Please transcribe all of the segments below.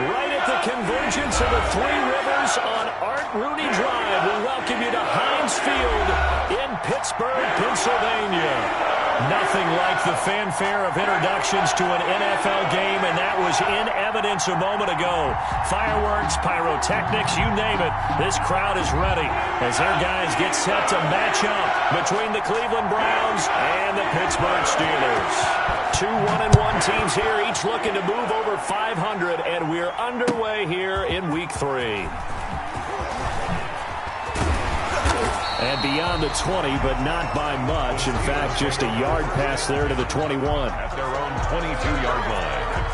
Right at the convergence of the Three Rivers on Art Rooney Drive, we welcome you to Heinz Field in Pittsburgh, Pennsylvania. Nothing like the fanfare of introductions to an NFL game, and that was in evidence a moment ago. Fireworks, pyrotechnics, you name it. This crowd is ready as their guys get set to match up between the Cleveland Browns and the Pittsburgh Steelers. Two 1-1 teams here, each looking to move over 500, and we're underway here in Week 3. And beyond the 20, but not by much. In fact, just a yard pass there to the 21. At their own 22-yard line.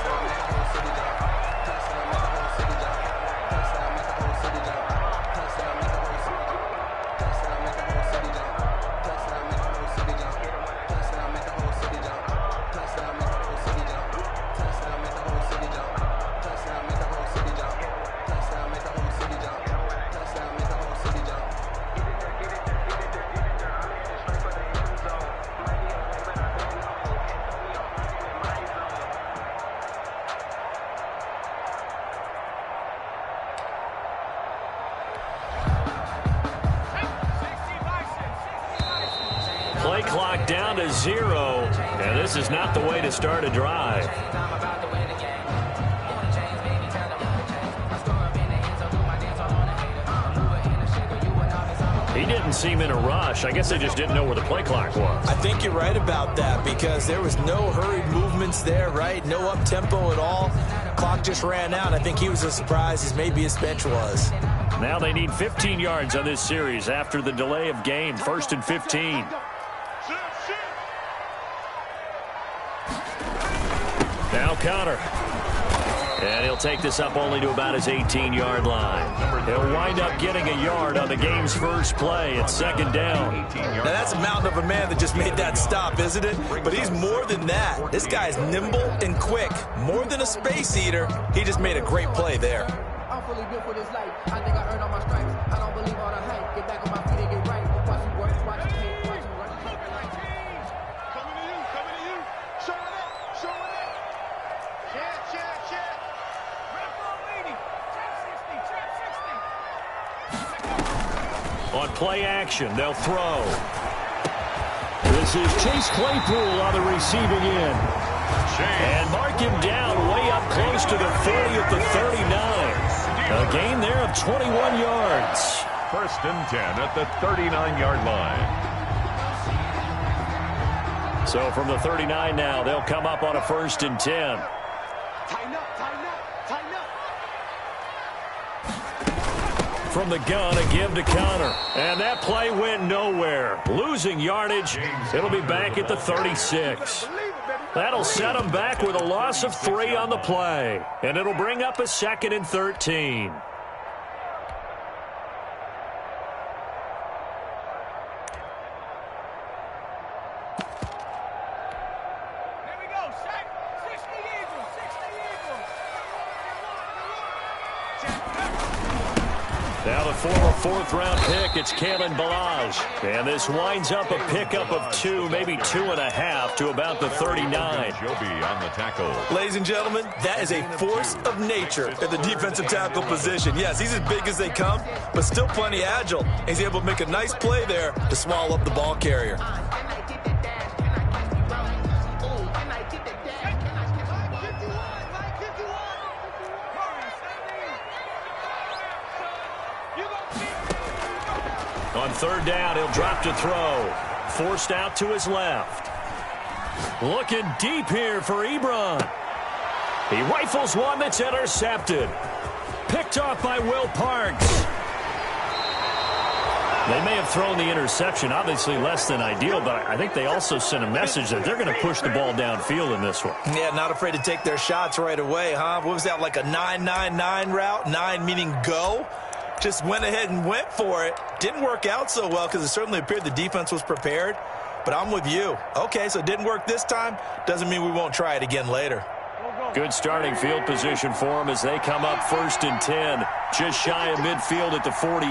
Play clock down to 0, and this is not the way to start a drive. He didn't seem in a rush. I guess they just didn't know where the play clock was. I think you're right about that because there was no hurried movements there, right? No up-tempo at all. Clock just ran out. I think he was as surprised as maybe his bench was. Now they need 15 yards on this series after the delay of game. 1st and 15. Now Connor. And he'll take this up only to about his 18-yard line. He'll wind up getting a yard on the game's first play. It's 2nd down. Now that's a mountain of a man that just made that stop, isn't it? But he's more than that. This guy's nimble and quick. More than a space eater. He just made a great play there. I'm fully built for this life. I think I earned all my stripes. I don't believe all the hype. Get back on my feet and get right. Watch you work, watch you hate, watch you run. Coming to you. Showing it. Check. Red ball leading. Check 60. On play action, they'll throw. This is Chase Claypool on the receiving end. And mark him down way up close to the 30 at the 39. A gain there of 21 yards. 1st and 10 at the 39-yard line. So from the 39 now, they'll come up on a 1st and 10. Tighten up. From the gun, a give to Connor. And that play went nowhere. Losing yardage. It'll be back at the 36. That'll set them back with a loss of 3 on the play. And it'll bring up a 2nd and 13. Now the former 4th-round pick, it's Kalen Ballage. And this winds up a pickup of 2, maybe 2.5 to about the 39. Joby on the tackle. Ladies and gentlemen, that is a force of nature at the defensive tackle position. Yes, he's as big as they come, but still plenty agile. He's able to make a nice play there to swallow up the ball carrier. On 3rd down, he'll drop to throw. Forced out to his left. Looking deep here for Ebron. He rifles one that's intercepted. Picked off by Will Parks. They may have thrown the interception, obviously less than ideal, but I think they also sent a message that they're going to push the ball downfield in this one. Yeah, not afraid to take their shots right away, huh? What was that, like a 9-9-9 route? 9 meaning go? Just went ahead and went for it. Didn't work out so well because it certainly appeared the defense was prepared. But I'm with you. Okay, so it didn't work this time. Doesn't mean we won't try it again later. Good starting field position for them as they come up 1st and 10. Just shy of midfield at the 48.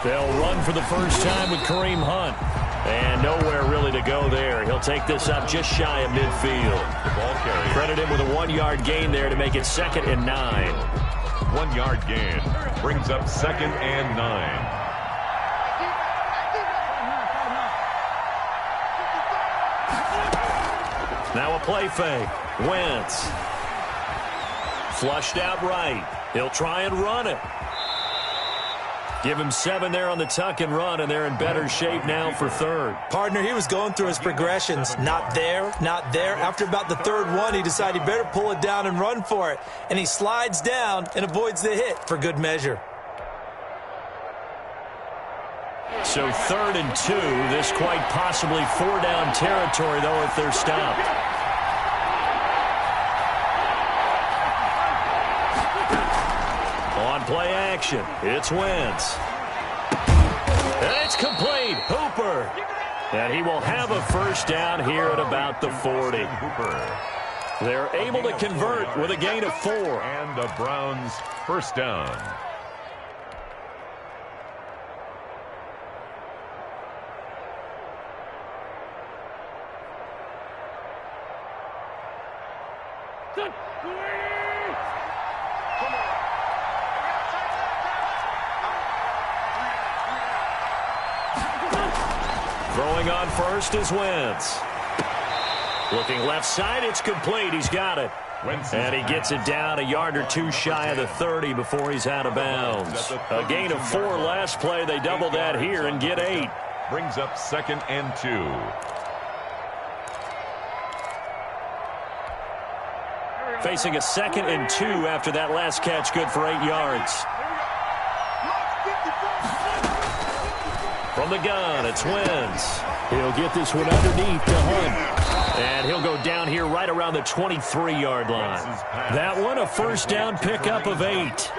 They'll run for the first time with Kareem Hunt. And nowhere really to go there. He'll take this up just shy of midfield. The ball carrier. Credit him with a 1-yard gain there to make it 2nd and 9. 1-yard gain brings up 2nd and 9. Now a play fake. Wentz. Flushed out right. He'll try and run it. Give him 7 there on the tuck and run, and they're in better shape now for 3rd. Partner, he was going through his progressions. Not there, not there. After about the 3rd one, he decided he better pull it down and run for it. And he slides down and avoids the hit for good measure. So 3rd and 2. This quite possibly 4-down territory, though, if they're stopped. On play action, it's Wentz. And it's complete. Hooper. And he will have a 1st down here at about the 40. Hooper. They're able to convert with a gain of 4. And the Browns' 1st down. Throwing on first is Wentz. Looking left side, it's complete. He's got it. And he gets it down a yard or 2 shy of the 30 before he's out of bounds. A gain of 4 last play. They double that here and get 8. Brings up 2nd and 2. Facing a 2nd and 2 after that last catch, good for 8 yards. From the gun, it's Wentz. He'll get this one underneath to Hunt. And he'll go down here right around the 23-yard line. That one, a 1st down pickup of 8.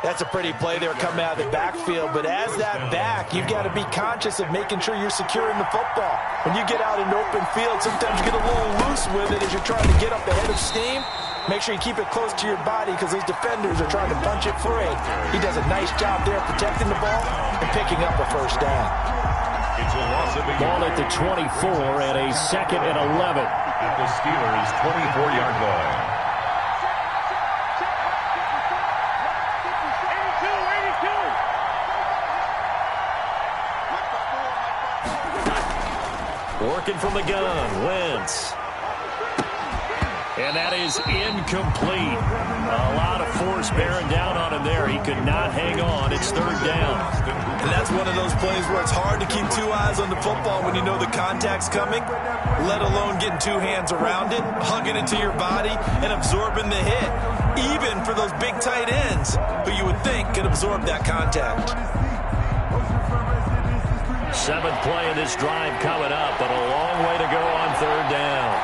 That's a pretty play there coming out of the backfield. But as that back, you've got to be conscious of making sure you're securing the football. When you get out in open field, sometimes you get a little loose with it as you're trying to get up ahead of steam. Make sure you keep it close to your body because those defenders are trying to punch it free. He does a nice job there protecting the ball and picking up a 1st down. It's a loss of a Ball yard. at the 24 and a 2nd and 11. At the Steelers' 24-yard line. 82. Working from the gun, Wentz. And that is incomplete. A lot of force bearing down on him there. He could not hang on. It's 3rd down. And that's one of those plays where it's hard to keep 2 eyes on the football when you know the contact's coming, let alone getting 2 hands around it, hugging it to your body, and absorbing the hit, even for those big tight ends who you would think could absorb that contact. 7th play of this drive coming up, but a long way to go on 3rd down.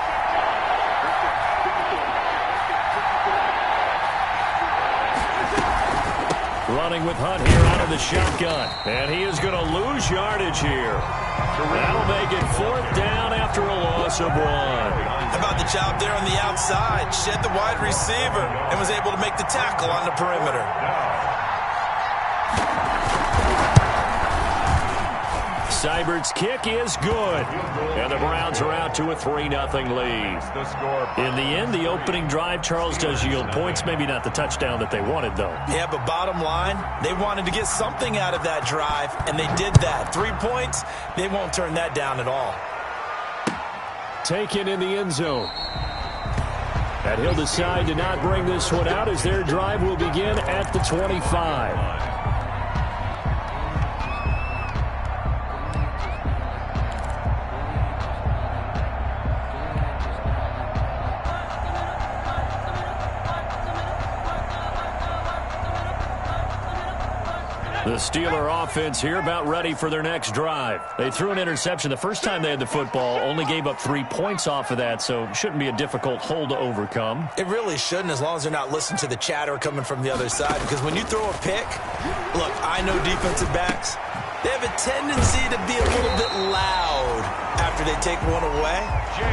Running with Hunt here out of the shotgun. And he is going to lose yardage here. That'll make it 4th down after a loss of 1. How about the job there on the outside? Shed the wide receiver and was able to make the tackle on the perimeter. Seibert's kick is good. And the Browns are out to a 3-0 lead. In the end, the opening drive, Charles, does yield points. Maybe not the touchdown that they wanted, though. Yeah, but bottom line, they wanted to get something out of that drive, and they did that. 3 points, they won't turn that down at all. Taken in the end zone. And he'll decide to not bring this one out as their drive will begin at the 25. The Steeler offense here about ready for their next drive. They threw an interception the first time they had the football, only gave up 3 points off of that, so shouldn't be a difficult hole to overcome. It really shouldn't, as long as they're not listening to the chatter coming from the other side, because when you throw a pick, look, I know defensive backs, they have a tendency to be a little bit loud after they take one away,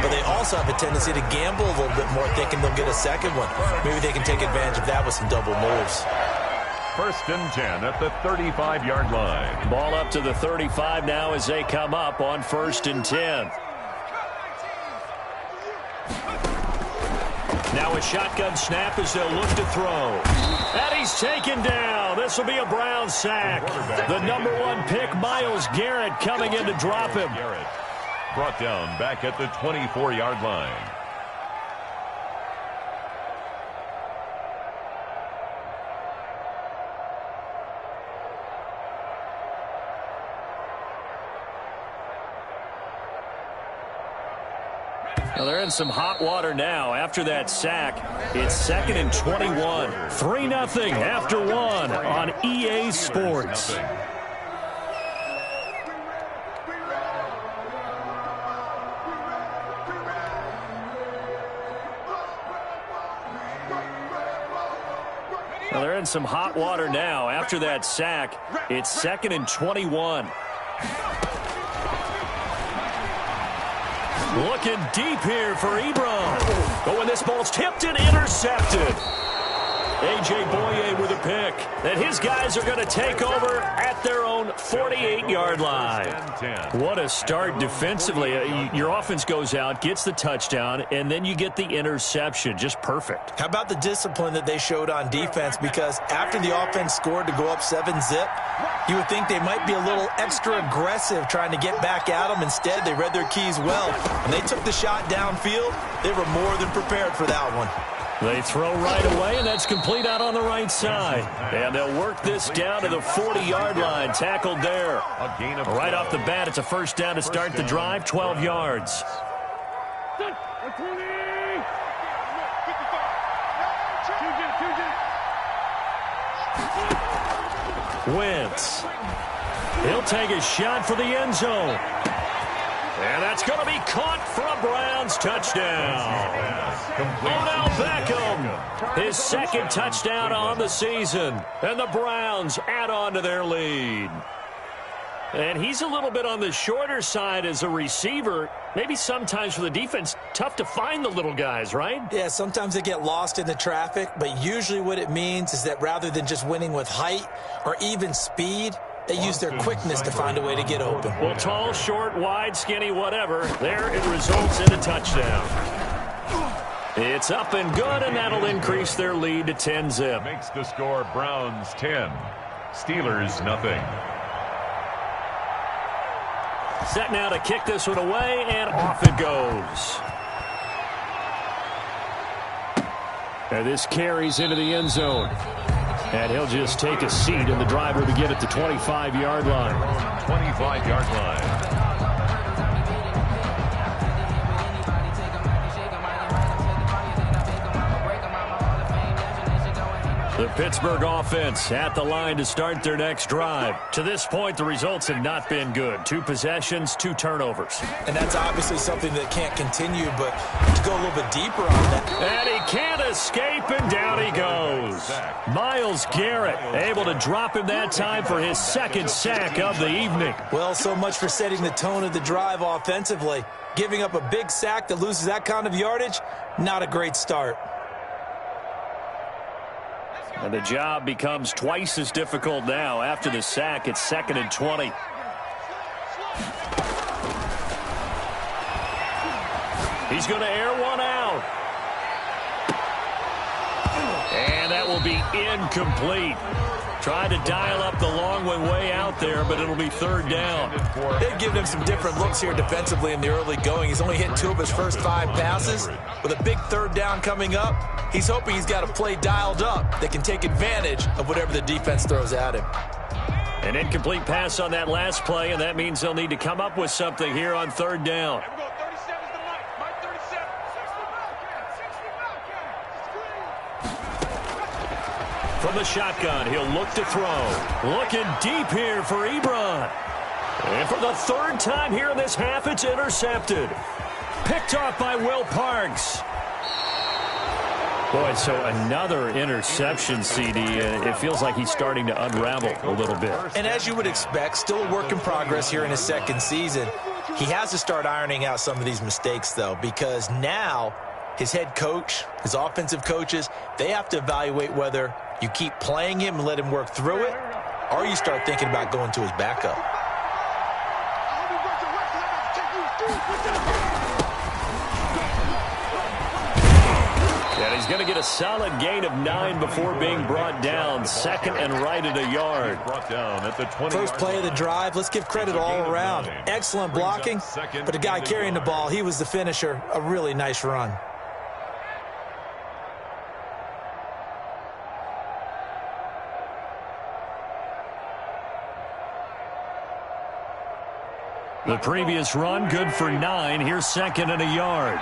but they also have a tendency to gamble a little bit more, thinking they'll get a second one. Maybe they can take advantage of that with some double moves. first and 10 at the 35-yard line. Ball up to the 35 now as they come up on first and 10. Now a shotgun snap as they'll look to throw. And he's taken down. This will be a Brown sack. The number 1 pick, Myles Garrett, coming in to drop him. Garrett brought down back at the 24-yard line. Well, they're in some hot water now after that sack. It's 2nd and 21. 3-0 after 1 on EA Sports. Well, they're in some hot water now after that sack. It's 2nd and 21. Looking deep here for Ebron. Oh, and this ball's tipped and intercepted. A.J. Boye with a pick. And his guys are going to take over at their own 48-yard line. What a start defensively. Your offense goes out, gets the touchdown, and then you get the interception. Just perfect. How about the discipline that they showed on defense? Because after the offense scored to go up 7-zip, you would think they might be a little extra aggressive trying to get back at them. Instead, they read their keys well. When they took the shot downfield, they were more than prepared for that one. They throw right away, and that's complete out on the right side. And they'll work this down to the 40-yard line. Tackled there. Right off the bat, it's a first down to start the drive, 12 yards. Wentz. He'll take a shot for the end zone. And that's going to be caught for a Browns touchdown. Odell Beckham, his 2nd touchdown on the season. And the Browns add on to their lead. And he's a little bit on the shorter side as a receiver. Maybe sometimes for the defense, tough to find the little guys, right? Yeah, sometimes they get lost in the traffic, but usually what it means is that rather than just winning with height or even speed, they use their quickness to find a way to get open. Well, tall, short, wide, skinny, whatever. There it results in a touchdown. It's up and good, and that'll increase their lead to 10-zip. Makes the score Browns 10, Steelers nothing. Set now to kick this one away, and off it goes. And this carries into the end zone. And he'll just take a seat, and the drive will begin at the 25-yard line. 25-yard line. The Pittsburgh offense at the line to start their next drive. To this point, the results have not been good. 2 possessions, 2 turnovers. And that's obviously something that can't continue, but to go a little bit deeper on that. And he can't escape, and down he goes. Myles Garrett able to drop him that time for his 2nd sack of the evening. Well, so much for setting the tone of the drive offensively. Giving up a big sack that loses that kind of yardage, not a great start. And the job becomes twice as difficult now. After the sack, it's 2nd and 20. He's going to air one out. And that will be incomplete. Tried to dial up the long one way out there, but it'll be 3rd down. They've given him some different looks here defensively in the early going. He's only hit 2 of his first 5 passes. With a big 3rd down coming up, he's hoping he's got a play dialed up that can take advantage of whatever the defense throws at him. An incomplete pass on that last play, and that means they'll need to come up with something here on 3rd down. From the shotgun, he'll look to throw. Looking deep here for Ebron. And for the 3rd time here in this half, it's intercepted. Picked off by Will Parks. Boy, so another interception, CD. It feels like he's starting to unravel a little bit. And as you would expect, still a work in progress here in his 2nd season. He has to start ironing out some of these mistakes, though, because now his head coach, his offensive coaches, they have to evaluate whether You keep playing him and let him work through it, or you start thinking about going to his backup. And he's going to get a solid gain of 9 before being brought down. Second and right at a yard. Brought down at the 20. First play of the drive, let's give credit all around. Excellent blocking, but the guy carrying the ball, he was the finisher. A really nice run. The previous run, good for 9. Here's second and a yard.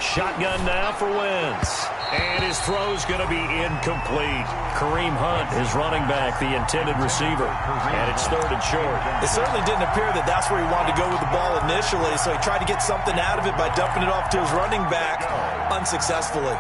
Shotgun now for Wentz. And his throw's going to be incomplete. Kareem Hunt is running back, the intended receiver. And it's third and short. It certainly didn't appear that that's where he wanted to go with the ball initially, so he tried to get something out of it by dumping it off to his running back unsuccessfully.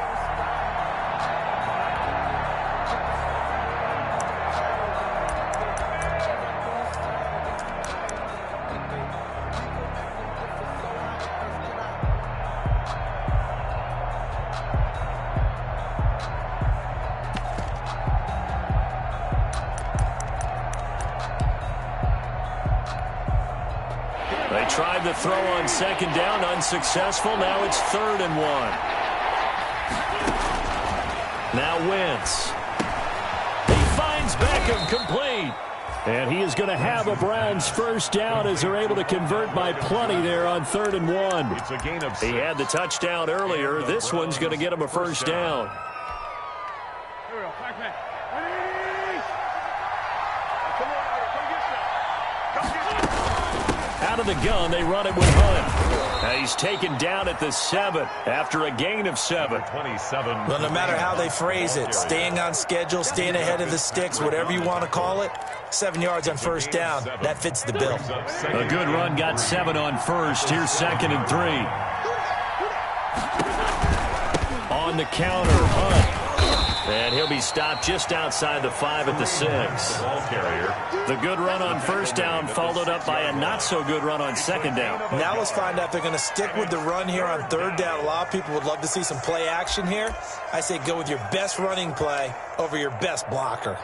They tried the throw on second down, unsuccessful. Now it's third and 1. Now Wentz. He finds Beckham complete. And he is going to have a Browns first down as they're able to convert by plenty there on third and 1. It's a gain of 6. He had the touchdown earlier. This one's going to get him a first down. Out of the gun, they run it with Hunt. Now he's taken down at the 7 after a gain of 7. 27. Well, no matter how they phrase it, staying on schedule, staying ahead of the sticks, whatever you want to call it, 7 yards on first down, that fits the bill. A good run got 7 on first. Here's second and 3. On the counter, Hunt. And he'll be stopped just outside the 5 at the 6. Ball carrier. The good run on first down followed up by a not-so-good run on second down. Now let's find out if they're going to stick with the run here on third down. A lot of people would love to see some play action here. I say go with your best running play over your best blocker.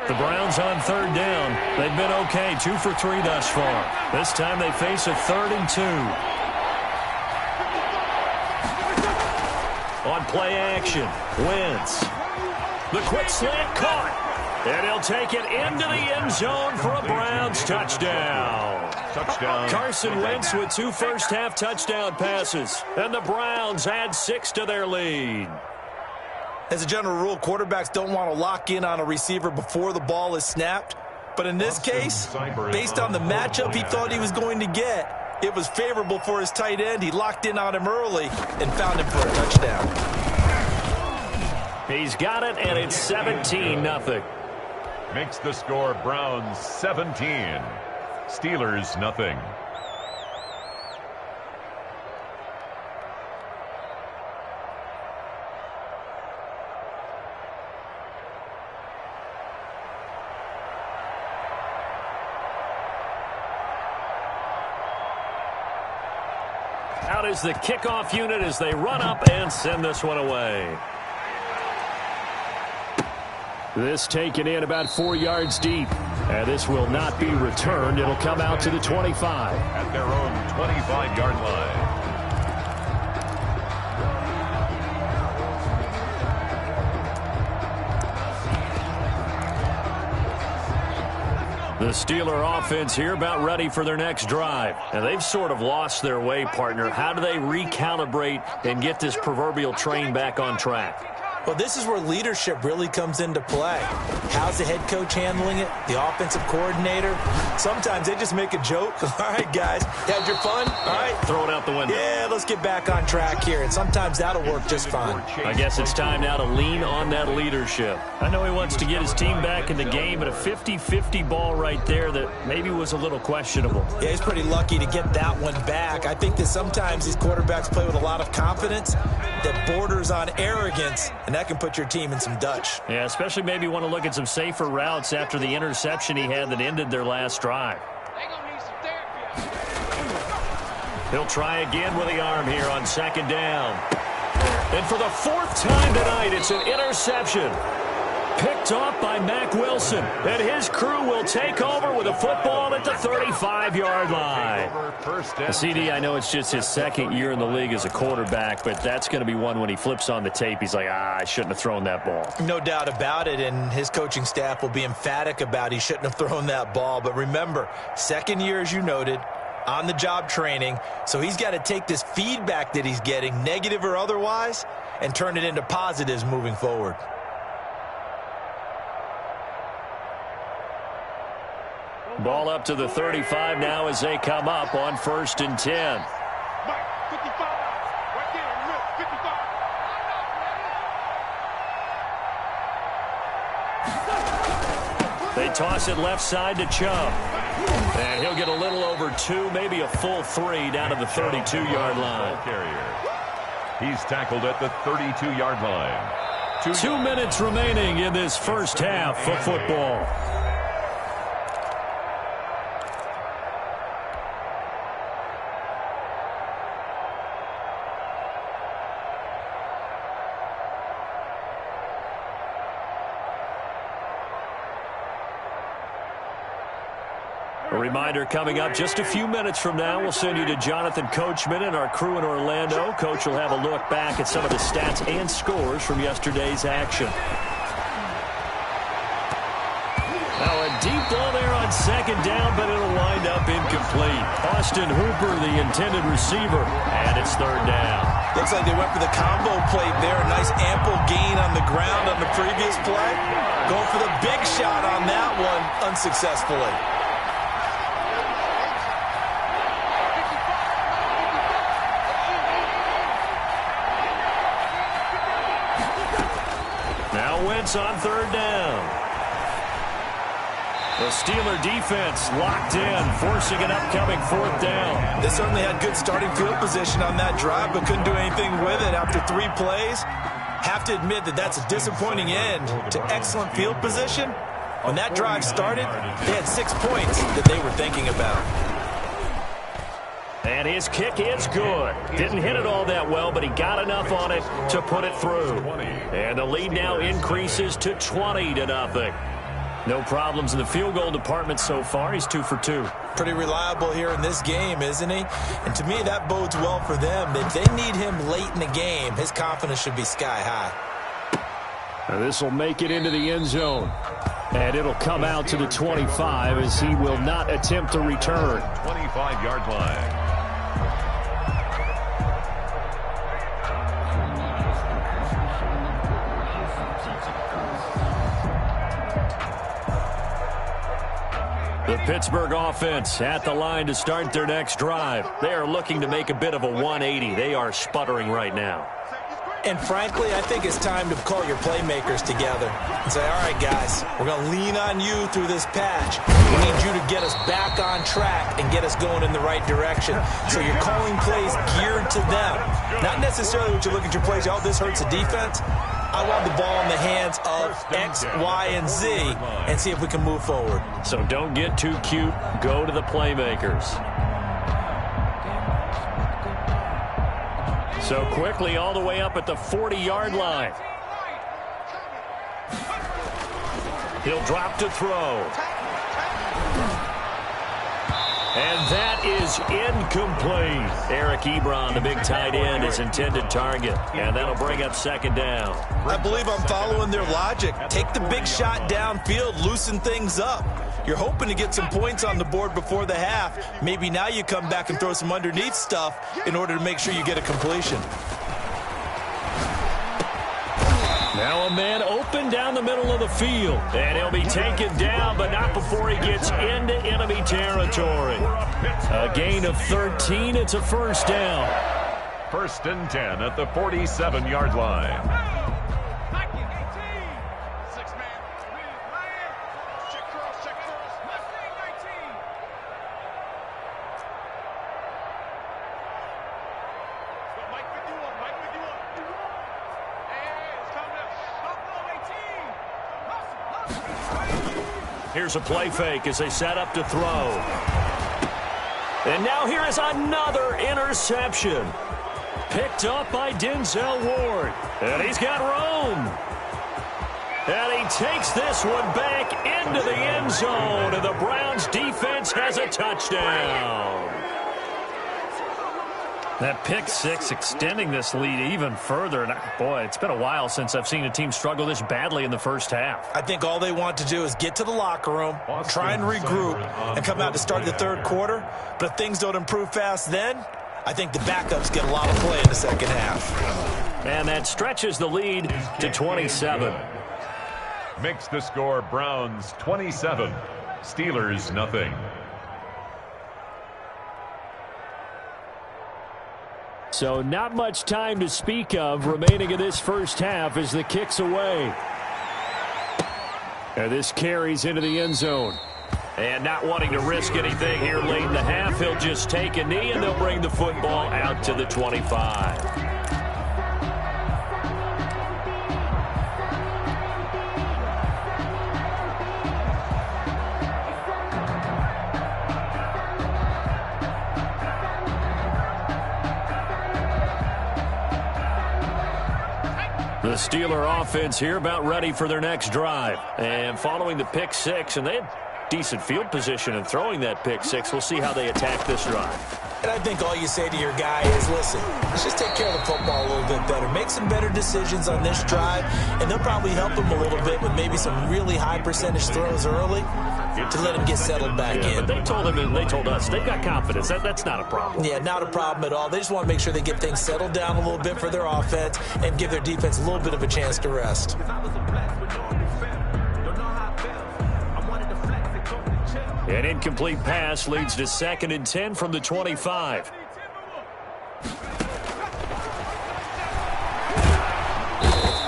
The Browns on third down. They've been okay, 2 for 3 thus far. This time they face a 3rd and 2. On play action, Wentz. The quick slant caught. And he'll take it into the end zone for a Browns touchdown. Carson Wentz with 2 first-half touchdown passes. And the Browns add 6 to their lead. As a general rule, quarterbacks don't want to lock in on a receiver before the ball is snapped. But in this case, based on the matchup he thought he was going to get, it was favorable for his tight end. He locked in on him early and found him for a touchdown. He's got it, and it's 17-0. Makes the score Browns 17. Steelers nothing. Out is the kickoff unit as they run up and send this one away. This taken in about 4 yards deep. And this will not be returned. It'll come out to the 25. At their own 25-yard line. The Steeler offense here about ready for their next drive. And they've sort of lost their way, partner. How do they recalibrate and get this proverbial train back on track? Well, this is where leadership really comes into play. How's the head coach handling it? The offensive coordinator? Sometimes they just make a joke. All right, guys, had your fun? All right. Throw it out the window. Yeah, let's get back on track here, and sometimes that'll work just fine. I guess it's time now to lean on that leadership. I know he wants to get his team back in the game, but a 50-50 ball right there that maybe was a little questionable. Yeah, he's pretty lucky to get that one back. I think that sometimes these quarterbacks play with a lot of confidence that borders on arrogance, and that can put your team in some Dutch. Yeah, especially maybe want to look at some safer routes after the interception he had that ended their last drive. They gonna need some therapy. He'll try again with the arm here on second down. And for the fourth time tonight, it's an interception. Picked off by Mack Wilson. And his crew will take over with a football at the 35-yard line. CD, I know it's just his second year in the league as a quarterback, but that's going to be one when he flips on the tape. He's like, I shouldn't have thrown that ball. No doubt about it, and his coaching staff will be emphatic about he shouldn't have thrown that ball. But remember, second year, as you noted, on-the-job training, so he's got to take this feedback that he's getting, negative or otherwise, and turn it into positives moving forward. Ball up to the 35 now as they come up on 1st and 10. Mike, 55. Right there in the middle, 55. They toss it left side to Chubb. And he'll get a little over 2, maybe a full 3 down to the 32-yard line. He's tackled at the 32-yard line. 2 minutes remaining in this first half of football. A reminder coming up just a few minutes from now, we'll send you to Jonathan Coachman and our crew in Orlando. Coach will have a look back at some of the stats and scores from yesterday's action. Now a deep ball there on second down, but it'll wind up incomplete. Austin Hooper, the intended receiver, and it's third down. Looks like they went for the combo plate there. A nice ample gain on the ground on the previous play. Going for the big shot on that one unsuccessfully. Wentz on third down. The Steeler defense locked in, forcing an upcoming fourth down. They certainly had good starting field position on that drive, but couldn't do anything with it after 3 plays. Have to admit that that's a disappointing end to excellent field position. When that drive started, they had 6 points that they were thinking about. And his kick is good. Didn't hit it all that well, but he got enough on it to put it through. And the lead now increases to 20-0. No problems in the field goal department so far. He's 2 for 2. Pretty reliable here in this game, isn't he? And to me, that bodes well for them. If they need him late in the game, his confidence should be sky high. Now this will make it into the end zone. And it'll come out to the 25 as he will not attempt to return. 25-yard line. The Pittsburgh offense at the line to start their next drive. They are looking to make a bit of a 180. They are sputtering right now. And frankly, I think it's time to call your playmakers together and say, all right, guys, we're going to lean on you through this patch. We need you to get us back on track and get us going in the right direction. So you're calling plays geared to them. Not necessarily what you look at your plays, oh, this hurts the defense. I want the ball in the hands of X, Y, and Z and see if we can move forward. So don't get too cute. Go to the playmakers. So quickly all the way up at the 40-yard line. He'll drop to throw. And that is incomplete. Eric Ebron, the big tight end, is intended target. And that'll bring up second down. I believe I'm following their logic. Take the big shot downfield, loosen things up. You're hoping to get some points on the board before the half. Maybe now you come back and throw some underneath stuff in order to make sure you get a completion. Now a man open down the middle of the field. And he'll be taken down, but not before he gets into enemy territory. A gain of 13. It's a first down. 1st and 10 at the 47-yard line. Here's a play fake as they set up to throw. And now here is another interception. Picked up by Denzel Ward. And he's got room. And he takes this one back into the end zone. And the Browns defense has a touchdown. That pick six extending this lead even further. And boy, it's been a while since I've seen a team struggle this badly in the first half. I think all they want to do is get to the locker room, try and regroup, and come out to start the third quarter. But if things don't improve fast then, I think the backups get a lot of play in the second half. And that stretches the lead to 27. Makes the score Browns 27, Steelers nothing. So not much time to speak of remaining in this first half as the kick's away. And this carries into the end zone. And not wanting to risk anything here late in the half, he'll just take a knee and they'll bring the football out to the 25. The Steeler offense here about ready for their next drive. And following the pick six, and they had decent field position in throwing that pick six. We'll see how they attack this drive. And I think all you say to your guy is, listen, let's just take care of the football a little bit better. Make some better decisions on this drive, and they'll probably help him a little bit with maybe some really high percentage throws early to let him get settled back in. But they told him and they told us they've got confidence. That's not a problem. Yeah, not a problem at all. They just want to make sure they get things settled down a little bit for their offense and give their defense a little bit of a chance to rest. An incomplete pass leads to 2nd and 10 from the 25.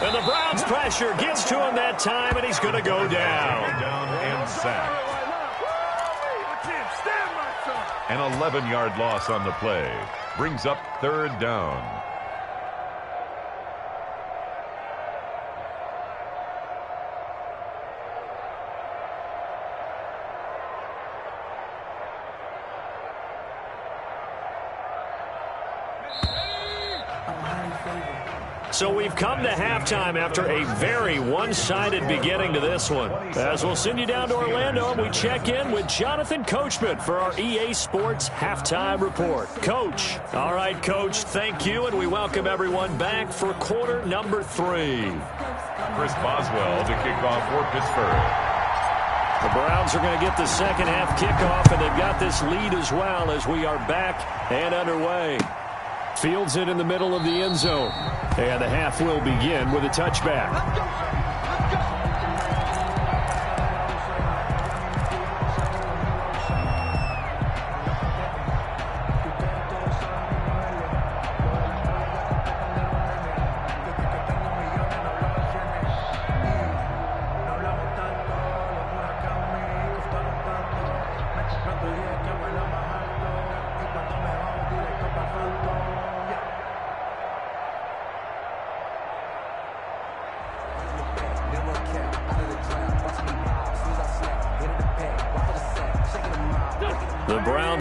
And the Browns pressure gets to him that time, and he's going to go down. Down and sacked. An 11-yard loss on the play. Brings up 3rd down. So we've come to halftime after a very one-sided beginning to this one. As we'll send you down to Orlando, and we check in with Jonathan Coachman for our EA Sports Halftime Report. Coach. All right, Coach, thank you, and we welcome everyone back for quarter number 3. Chris Boswell to kick off for Pittsburgh. The Browns are going to get the second half kickoff, and they've got this lead as well as we are back and underway. Fields it in the middle of the end zone. And the half will begin with a touchback.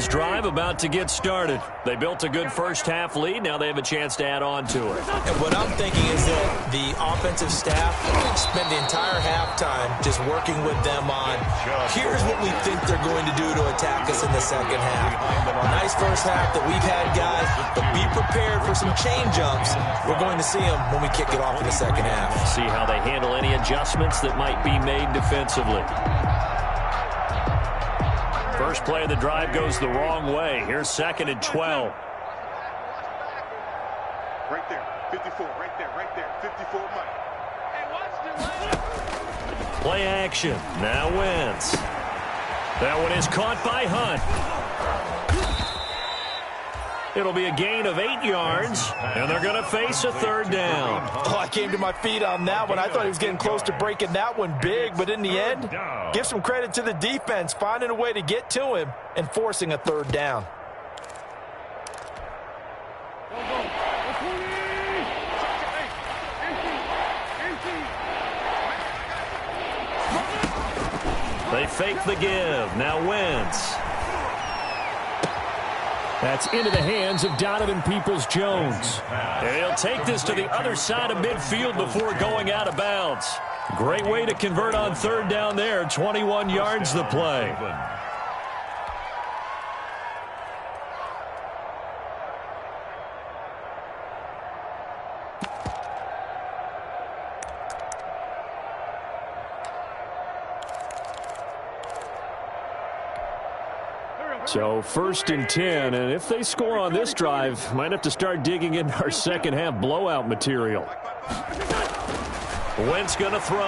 Drive about to get started. They built a good first half lead. Now they have a chance to add on to it. And what I'm thinking is that the offensive staff spent the entire halftime just working with them on, here's what we think they're going to do to attack us in the second half. A nice first half that we've had, guys, but be prepared for some chain jumps. We're going to see them when we kick it off in the second half. See how they handle any adjustments that might be made defensively. First play of the drive goes the wrong way. Here's 2nd and 12. Right there, 54, right there, 54, Mike. Play action. Now Wentz. That one is caught by Hunt. It'll be a gain of 8 yards, and they're going to face a third down. Oh, I came to my feet on that one. I thought he was getting close to breaking that one big, but in the end, give some credit to the defense, finding a way to get to him and forcing a third down. They fake the give. Now Wentz. That's into the hands of Donovan Peoples-Jones. And he'll take this to the other side of midfield before going out of bounds. Great way to convert on third down there. 21 yards the play. So 1st and 10, and if they score on this drive, might have to start digging into our second half blowout material. Wentz going to throw.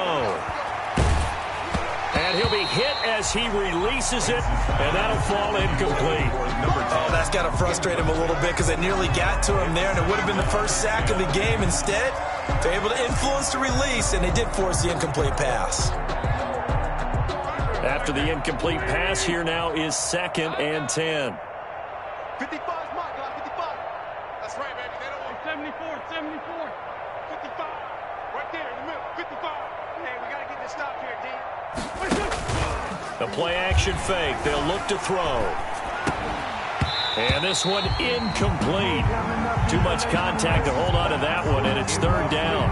And he'll be hit as he releases it, and that'll fall incomplete. Oh, that's got to frustrate him a little bit because they nearly got to him there, and it would have been the first sack of the game. Instead, they're able to influence the release, and they did force the incomplete pass. After the incomplete pass, here now is 2nd and 10. 55 is my guy, 55. That's right, baby. They don't want 74, 54. 55. Right there in the middle, 55. Hey, we got to get this stop here, D. The play action fake. They'll look to throw. And this one incomplete. Too much contact to hold on to that one, and it's third down.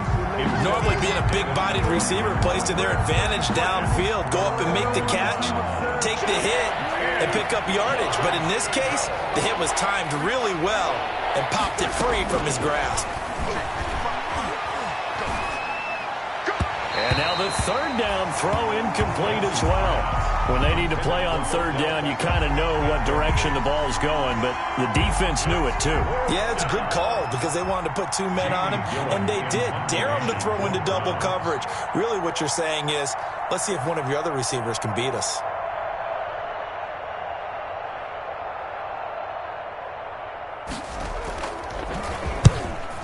Normally being a big-bodied receiver plays to their advantage downfield. Go up and make the catch, take the hit, and pick up yardage. But in this case, the hit was timed really well and popped it free from his grasp. And now the third down throw incomplete as well. When they need to play on third down, you kind of know what direction the ball's going, but the defense knew it too. Yeah, it's a good call because they wanted to put 2 men on him, and they did. Dare him to throw into double coverage. Really what you're saying is, let's see if one of your other receivers can beat us.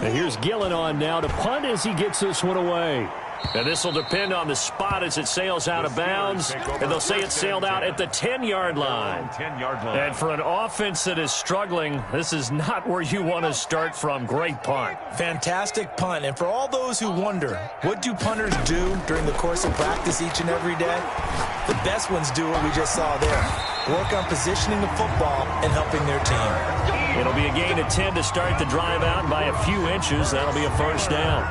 And here's Gillen on now to punt as he gets this one away. And this will depend on the spot as it sails out of bounds. And they'll say it sailed out at the 10-yard line. And for an offense that is struggling, this is not where you want to start from. Great punt. Fantastic punt. And for all those who wonder, what do punters do during the course of practice each and every day? The best ones do what we just saw there. Work on positioning the football and helping their team. It'll be a gain of 10 to start the drive out by a few inches. That'll be a first down.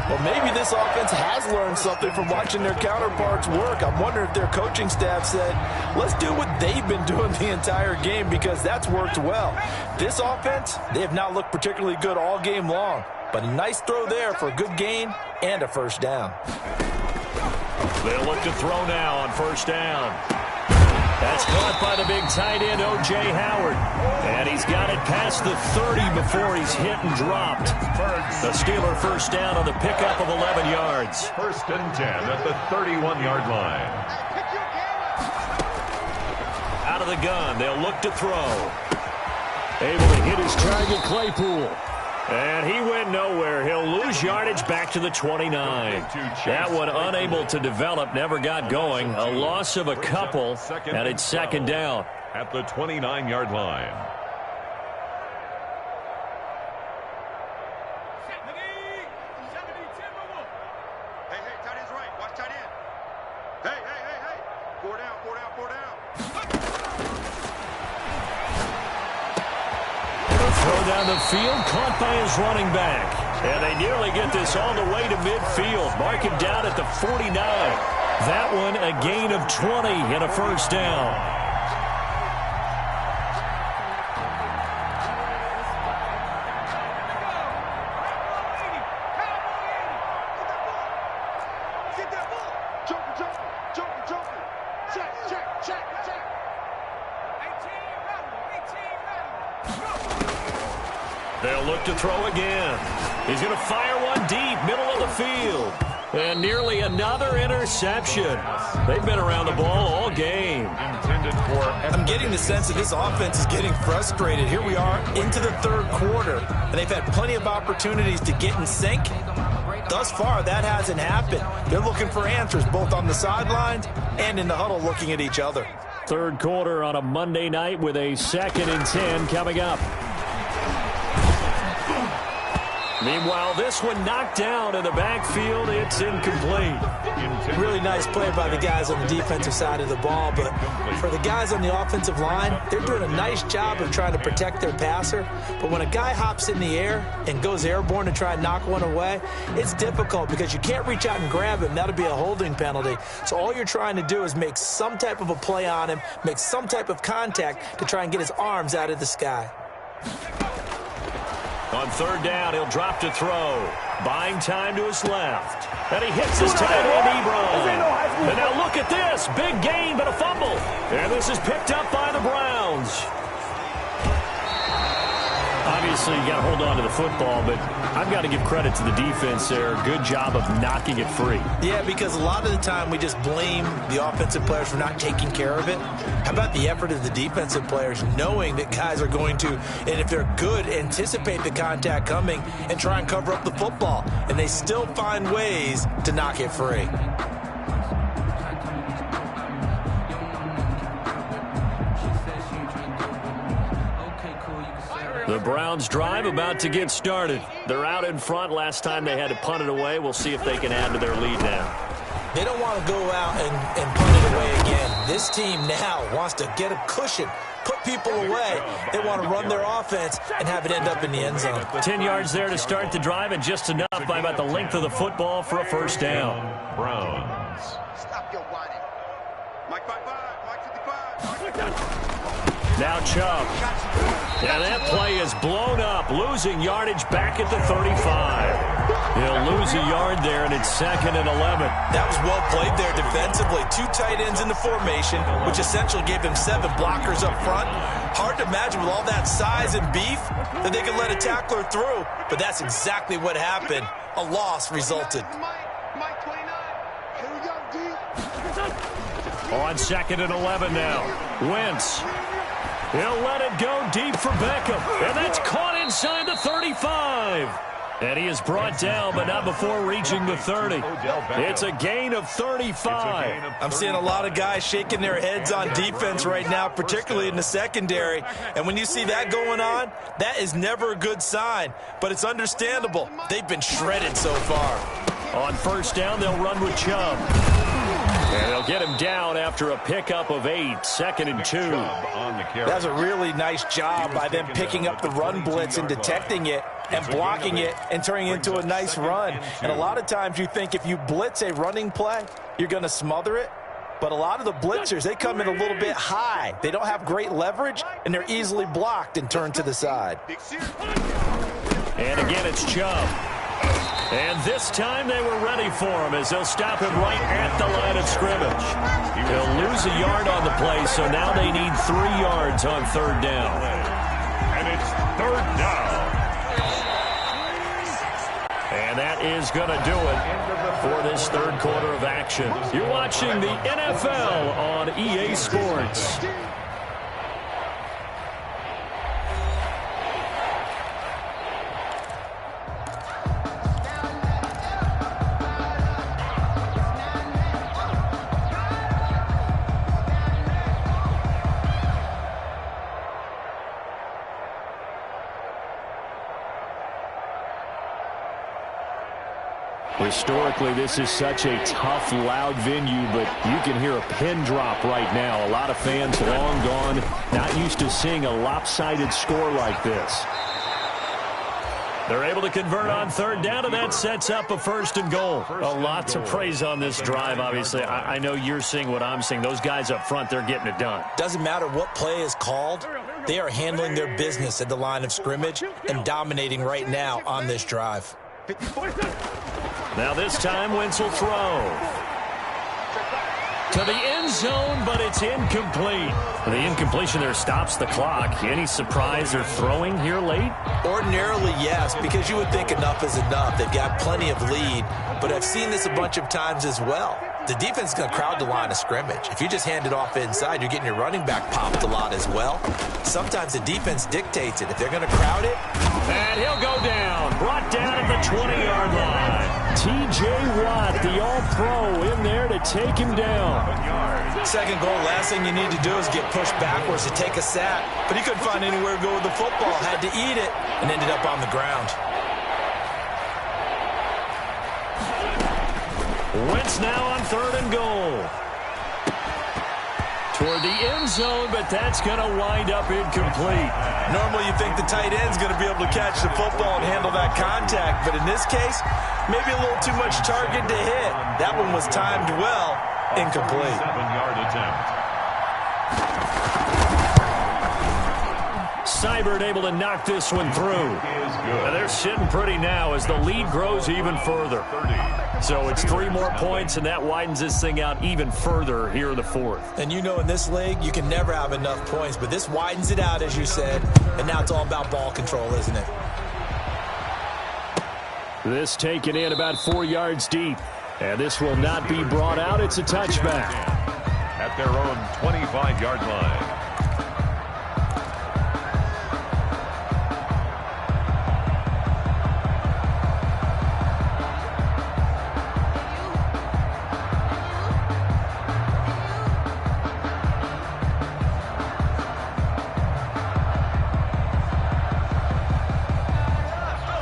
Well, maybe this offense has learned something from watching their counterparts work. I'm wondering if their coaching staff said, let's do what they've been doing the entire game because that's worked well. This offense, they have not looked particularly good all game long, but a nice throw there for a good gain and a first down. They'll look to throw now on first down. That's caught by the big tight end, O.J. Howard. And he's got it past the 30 before he's hit and dropped. The Steeler first down on the pickup of 11 yards. 1st and 10 at the 31-yard line. Out of the gun, they'll look to throw. Able to hit his target, Claypool. And he went nowhere. He'll lose yardage back to the 29. That one unable to develop, never got going. A loss of a couple, and it's 2nd down. At the 29-yard line. Hey, tight end's right. Watch tight end. Hey. 4 down. Throw down the field, caught by his running back. And they nearly get this all the way to midfield. Mark him down at the 49. That one a gain of 20 and a first down. They'll look to throw again. He's going to fire one deep, middle of the field. And nearly another interception. They've been around the ball all game. I'm getting the sense that this offense is getting frustrated. Here we are into the third quarter, and they've had plenty of opportunities to get in sync. Thus far, that hasn't happened. They're looking for answers both on the sidelines and in the huddle looking at each other. Third quarter on a Monday night with a 2nd and 10 coming up. Meanwhile, this one knocked down in the backfield. It's incomplete. Really nice play by the guys on the defensive side of the ball, but for the guys on the offensive line, they're doing a nice job of trying to protect their passer. But when a guy hops in the air and goes airborne to try and knock one away, it's difficult because you can't reach out and grab him. That'll be a holding penalty. So all you're trying to do is make some type of a play on him, make some type of contact to try and get his arms out of the sky. On third down, he'll drop to throw. Buying time to his left. And he hits his tight end, Ebron. And now look at this. Big gain, but a fumble. And this is picked up by the Browns. Obviously, you got to hold on to the football, but I've got to give credit to the defense there. Good job of knocking it free. Yeah, because a lot of the time we just blame the offensive players for not taking care of it. How about the effort of the defensive players knowing that guys are going to, and if they're good, anticipate the contact coming and try and cover up the football. And they still find ways to knock it free. The Browns drive about to get started. They're out in front. Last time they had to punt it away. We'll see if they can add to their lead now. They don't want to go out and punt it away again. This team now wants to get a cushion, put people away. They want to run their offense and have it end up in the end zone. 10 yards there to start the drive, and just enough by about the length of the football for a first down. Browns. Stop your whining. Mike 55, Mike 55. Now Chubb. And that play is blown up, losing yardage back at the 35. He'll lose a yard there, and it's 2nd and 11. That was well played there defensively. 2 tight ends in the formation, which essentially gave them 7 blockers up front. Hard to imagine with all that size and beef that they could let a tackler through, but that's exactly what happened. A loss resulted. Mike 29. Here we go, D. On 2nd and 11 now. Wentz. He'll let it go deep for Beckham. And that's caught inside the 35. And he is brought down, but not before reaching the 30. It's a gain of 35. I'm seeing a lot of guys shaking their heads on defense right now, particularly in the secondary. And when you see that going on, that is never a good sign. But it's understandable. They've been shredded so far. On first down, they'll run with Chubb. And they'll get him down after a pickup of 8, 2nd and 2. That was a really nice job by them picking up the run blitz and detecting it and blocking it and turning it into a nice run. And a lot of times you think if you blitz a running play, you're going to smother it. But a lot of the blitzers, they come in a little bit high. They don't have great leverage, and they're easily blocked and turned to the side. And again, it's Chubb. And this time they were ready for him as they'll stop him right at the line of scrimmage. He'll lose a yard on the play, so now they need 3 yards on third down. And it's 3rd down. And that is going to do it for this third quarter of action. You're watching the NFL on EA Sports. Historically, this is such a tough, loud venue, but you can hear a pin drop right now. A lot of fans long gone, not used to seeing a lopsided score like this. They're able to convert on third down, and that sets up a 1st and goal. A lot to praise on this drive, obviously. I know you're seeing what I'm seeing. Those guys up front, they're getting it done. Doesn't matter what play is called. They are handling their business at the line of scrimmage and dominating right now on this drive. Now this time, Wentz will throw. To the end zone, but it's incomplete. The incompletion there stops the clock. Any surprise they're throwing here late? Ordinarily, yes, because you would think enough is enough. They've got plenty of lead, but I've seen this a bunch of times as well. The defense is going to crowd the line of scrimmage. If you just hand it off inside, you're getting your running back popped a lot as well. Sometimes the defense dictates it. If they're going to crowd it. And he'll go down. Brought down at the 20-yard line. T.J. Watt, the all-pro, in there to take him down. Second goal, last thing you need to do is get pushed backwards to take a sack. But he couldn't find anywhere to go with the football. Had to eat it and ended up on the ground. Wentz now on 3rd and goal. Toward the end zone, but that's going to wind up incomplete. Normally you think the tight end's going to be able to catch the football and handle that contact, but in this case, maybe a little too much target to hit. That one was timed well. Incomplete. 7-yard attempt. Seibert able to knock this one through. And they're sitting pretty now as the lead grows even further. So it's 3 more points, and that widens this thing out even further here in the 4th. And you know in this league, you can never have enough points, but this widens it out, as you said, and now it's all about ball control, isn't it? This taken in about 4 yards deep. And this will not be brought out. It's a touchback. At their own 25-yard line.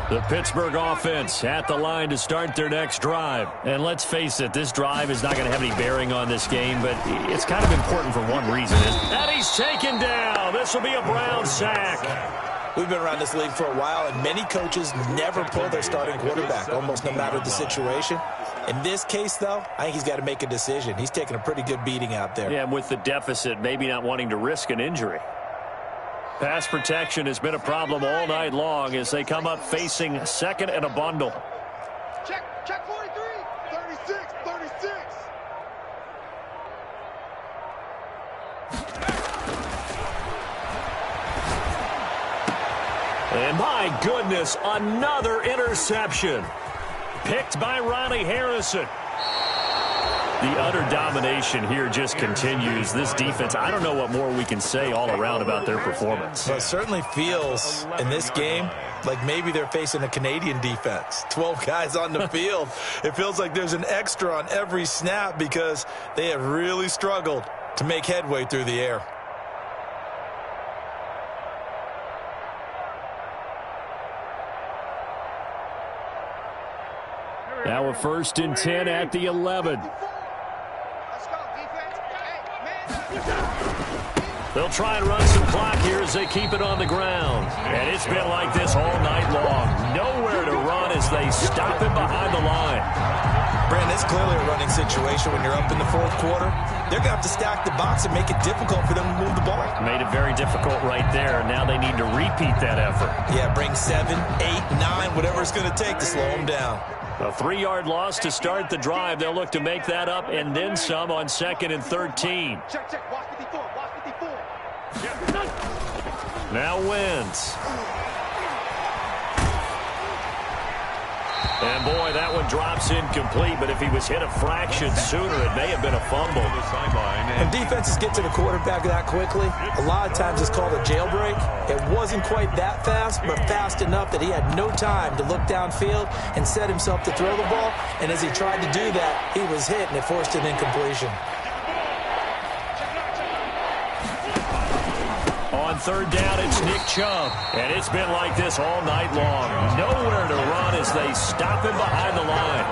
The Pittsburgh offense at the line to start their next drive. And let's face it, this drive is not going to have any bearing on this game, but it's kind of important for one reason. And he's taken down. This will be a Brown sack. We've been around this league for a while, and many coaches never pull their starting quarterback, almost no matter the situation. In this case, though, I think he's got to make a decision. He's taking a pretty good beating out there. Yeah, and with the deficit, maybe not wanting to risk an injury. Pass protection has been a problem all night long as they come up facing 2nd and a bundle. Check 43, 36, 36. And my goodness, another interception. Picked by Ronnie Harrison. The utter domination here just continues. This defense, I don't know what more we can say all around about their performance. Well, it certainly feels in this game like maybe they're facing a Canadian defense. 12 guys on the field. It feels like there's an extra on every snap because they have really struggled to make headway through the air. Now a 1st and 10 at the 11. They'll try and run some clock here as they keep it on the ground. And it's been like this all night long. Nowhere to run as they stop him behind the line. Brandon, it's clearly a running situation when you're up in the 4th quarter. They're going to have to stack the box and make it difficult for them to move the ball. Made it very difficult right there. Now they need to repeat that effort. Yeah, bring 7, 8, 9, whatever it's going to take to slow them down. A 3-yard loss to start the drive. They'll look to make that up and then some on 2nd and 13. Check, watch 54, watch 54. Now Wentz. And boy, that one drops incomplete, but if he was hit a fraction sooner, it may have been a fumble. When defenses get to the quarterback that quickly, a lot of times it's called a jailbreak. It wasn't quite that fast, but fast enough that he had no time to look downfield and set himself to throw the ball. And as he tried to do that, he was hit, and it forced an incompletion. On 3rd down, it's Nick Chubb. And it's been like this all night long. Nowhere to run as they stop him behind the line.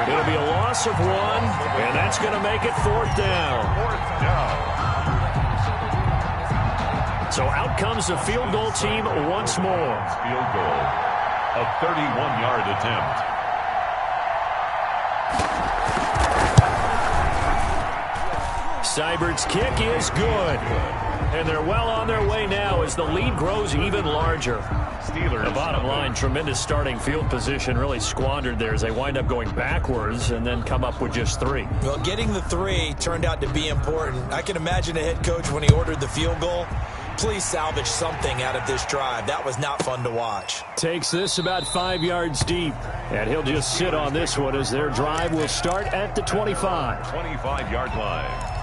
It'll be a loss of 1, and that's going to make it 4th down. So out comes the field goal team once more. Field goal. A 31-yard attempt. Seibert's kick is good. And they're well on their way now as the lead grows even larger. Steelers. The bottom line, tremendous starting field position, really squandered there as they wind up going backwards and then come up with just 3. Well, getting the 3 turned out to be important. I can imagine the head coach when he ordered the field goal. Please salvage something out of this drive. That was not fun to watch. Takes this about 5 yards deep, and he'll just sit on this one as their drive will start at the 25. 25-yard line.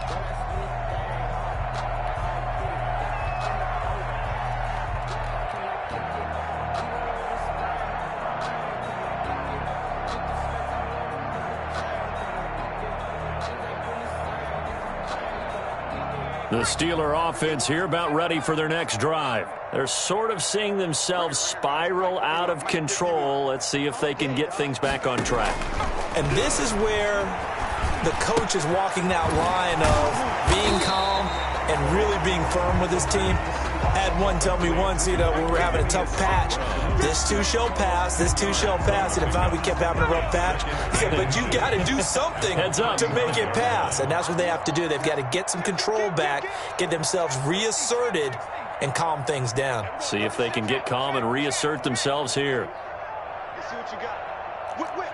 The Steeler offense here about ready for their next drive. They're sort of seeing themselves spiral out of control. Let's see if they can get things back on track. And this is where the coach is walking that line of being calm and really being firm with his team. I had one tell me once, when we were having a tough patch, this too shall pass, this too shall pass. And finally we kept having a rough patch. He said, but you got to do something to make it pass. And that's what they have to do. They've got to get some control back, get themselves reasserted, and calm things down. See if they can get calm and reassert themselves here. Let's see what you got. Whip, whip.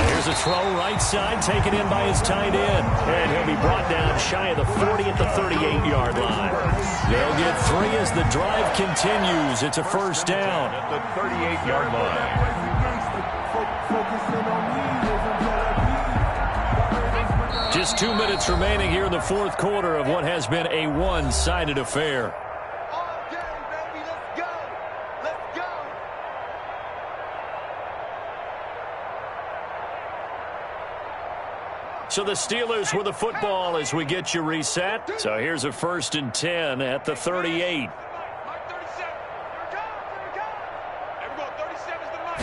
Here's a throw right side, taken in by his tight end. And he'll be brought down shy of the 40 at the 38-yard line. They'll get 3 as the drive continues. It's a first down. At the 38-yard line. Just 2 minutes remaining here in the fourth quarter of what has been a one-sided affair. All day, baby. Let's go. Let's go. So the Steelers with the football as we get you reset. So here's a 1st and 10 at the 38. Mark 37. Here we go. Everyone, 37 is the mark.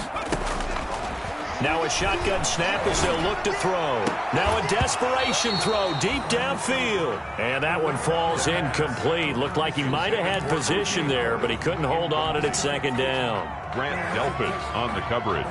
Now a shotgun snap as they'll look to throw. Now a desperation throw deep downfield. And that one falls incomplete. Looked like he might have had position there, but he couldn't hold on it at 2nd down. Grant Delpit on the coverage.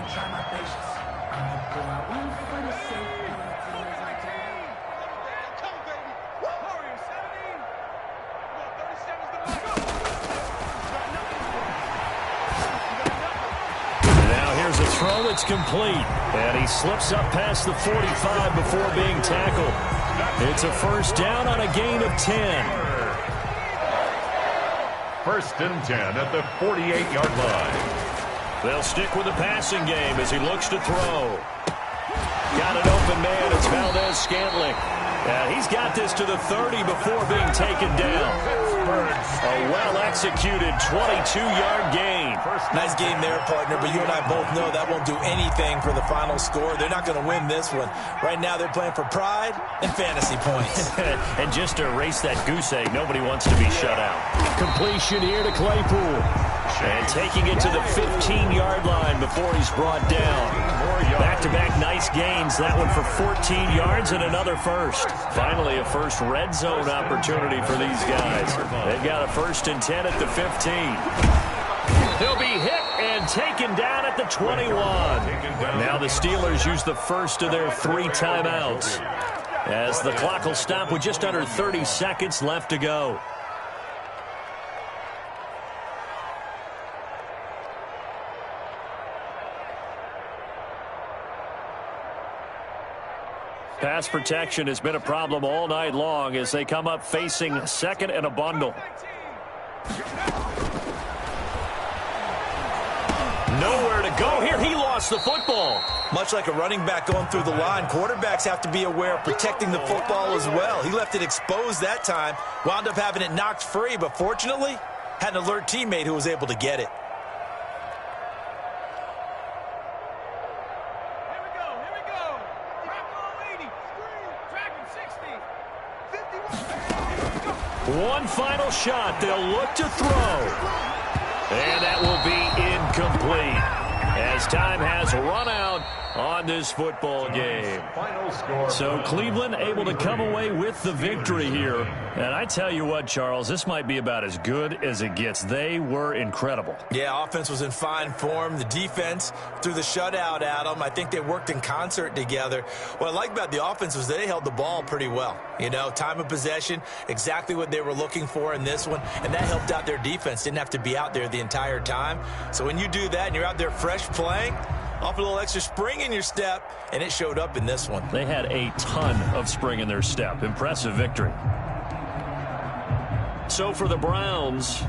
Throw, it's complete. And he slips up past the 45 before being tackled. It's a first down on a gain of 10. 1st and 10 at the 48-yard line. They'll stick with the passing game as he looks to throw. Got an open man. It's Valdez-Scantling. And he's got this to the 30 before being taken down. A well-executed 22-yard gain. Nice game there, partner, but you and I both know that won't do anything for the final score. They're not going to win this one. Right now they're playing for pride and fantasy points. And just to erase that goose egg, nobody wants to be shut out. Completion here to Claypool. And taking it to the 15-yard line before he's brought down. Back-to-back nice gains. That one for 14 yards and another first. Finally, a first red zone opportunity for these guys. They've got a 1st and 10 at the 15. He'll be hit and taken down at the 21. Now the Steelers use the first of their 3 timeouts as the clock will stop with just under 30 seconds left to go. Pass protection has been a problem all night long as they come up facing 2nd and a bundle. Nowhere to go here. He lost the football. Much like a running back going through the line, quarterbacks have to be aware of protecting the football as well. He left it exposed that time, wound up having it knocked free, but fortunately, had an alert teammate who was able to get it. One final shot. They'll look to throw. And that will be incomplete as time has run out on this football game. Final score. So Cleveland able to come away with the victory here. And I tell you what, Charles, this might be about as good as it gets. They were incredible. Yeah, offense was in fine form. The defense threw the shutout at them. I think they worked in concert together. What I like about the offense was they held the ball pretty well. You know, time of possession, exactly what they were looking for in this one. And that helped out their defense. Didn't have to be out there the entire time. So when you do that and you're out there fresh playing, off a little extra spring in your step, and it showed up in this one. They had a ton of spring in their step. Impressive victory. So for the Browns,